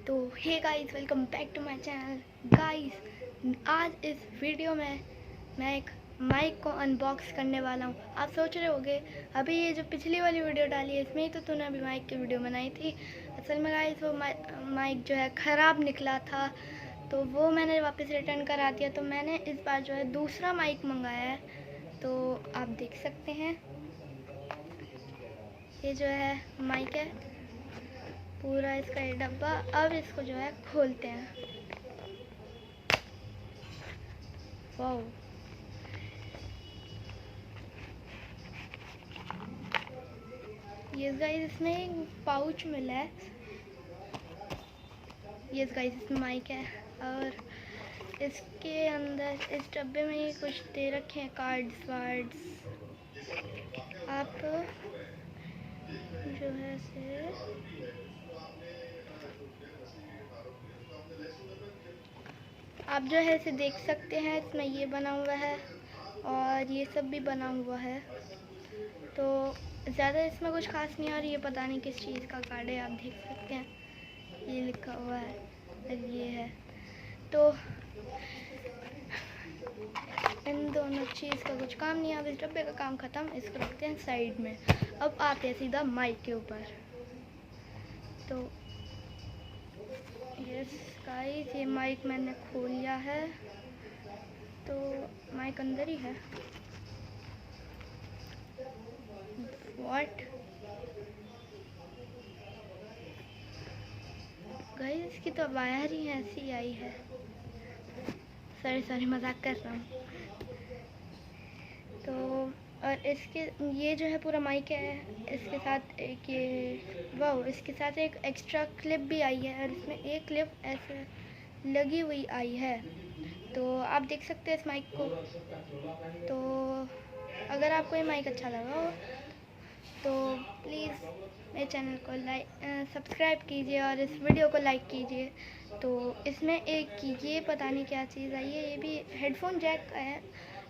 तो hey guys, welcome back to my channel. Guys, आज इस वीडियो में मैं एक माइक को अनबॉक्स करने वाला हूँ। आप सोच रहे होंगे अभी ये जो पिछली वाली वीडियो डाली है इसमें ही तो तूने अभी माइक की वीडियो बनाई थी। असल में गाइस वो माइक जो है ख़राब निकला था, तो वो मैंने वापस रिटर्न करा दिया। तो मैंने इस बार जो है दूसरा माइक मंगाया है, तो आप देख सकते हैं ये जो है माइक है, पूरा इसका ये डब्बा। अब इसको जो है खोलते हैं। वाओ, यस गाइस, इसमें एक पाउच मिला है। यस गाइस, इसमें माइक है और इसके अंदर इस डब्बे में ये कुछ दे रखे हैं, कार्ड्स वार्ड्स। आप जो है इसे देख सकते हैं। इसमें ये बना हुआ है और ये सब भी बना हुआ है, तो ज़्यादा इसमें कुछ खास नहीं है। और ये पता नहीं किस चीज़ का कार्ड है, आप देख सकते हैं ये लिखा हुआ है और ये है। तो इन दोनों चीज़ का कुछ काम नहीं है। अब इस डब्बे का काम ख़त्म, इसको रखते हैं साइड में। अब आते हैं सीधा माइक के ऊपर। तो यस गाइस, ये माइक मैंने खोल लिया है, तो माइक अंदर ही है। व्हाट गाइस, इसकी तो वायर ही ऐसी आई है। सॉरी मजाक कर रहा हूँ। तो और इसके ये जो है पूरा माइक है, इसके साथ एक ये इसके साथ एक एक्स्ट्रा क्लिप भी आई है और इसमें एक क्लिप ऐसे लगी हुई आई है। तो आप देख सकते हैं इस माइक को। तो अगर आपको ये माइक अच्छा लगा हो तो प्लीज़ मेरे चैनल को सब्सक्राइब कीजिए और इस वीडियो को लाइक कीजिए। तो इसमें एक ये पता नहीं क्या चीज़ आई है, ये भी हेडफोन जैक का है।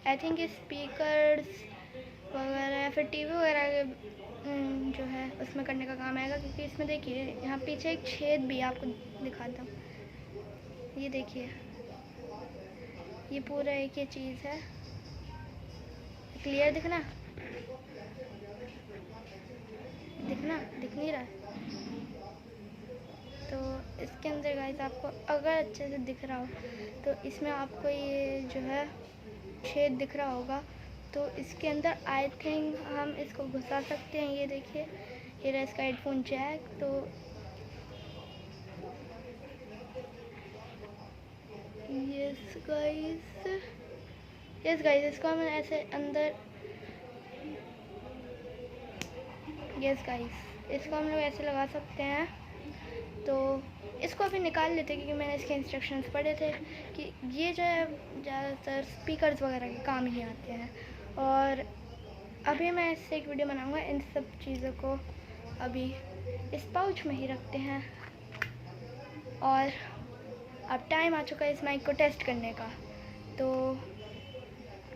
आई थिंक स्पीकर्स वगैरह या फिर टीवी वगैरह जो है उसमें करने का काम आएगा, क्योंकि इसमें देखिए यहाँ पीछे एक छेद भी आपको दिखाता हूँ। ये देखिए, ये पूरा एक ये चीज़ है। क्लियर दिख नहीं रहा है। तो इसके अंदर गाइस आपको अगर अच्छे से दिख रहा हो तो इसमें आपको ये जो है छेद दिख रहा होगा। तो इसके अंदर आई थिंक हम इसको घुसा सकते हैं। ये देखिए, ये रहा इसका हेडफोन जैक। तो यस गाइस, इसको हम ऐसे अंदर इसको हम लोग ऐसे लगा सकते हैं। तो इसको अभी निकाल लेते हैं, क्योंकि मैंने इसके इंस्ट्रक्शंस पढ़े थे कि ये जो है ज़्यादातर स्पीकर्स वगैरह के काम ही आते हैं। और अभी मैं इससे एक वीडियो बनाऊंगा। इन सब चीज़ों को अभी इस पाउच में ही रखते हैं और अब टाइम आ चुका है इस माइक को टेस्ट करने का। तो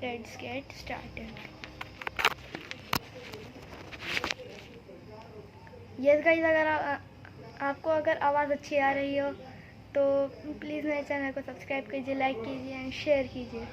let's get started. Yes guys, अगर आपको अगर आवाज़ अच्छी आ रही हो तो प्लीज़ मेरे चैनल को सब्सक्राइब कीजिए, लाइक कीजिए एंड शेयर कीजिए।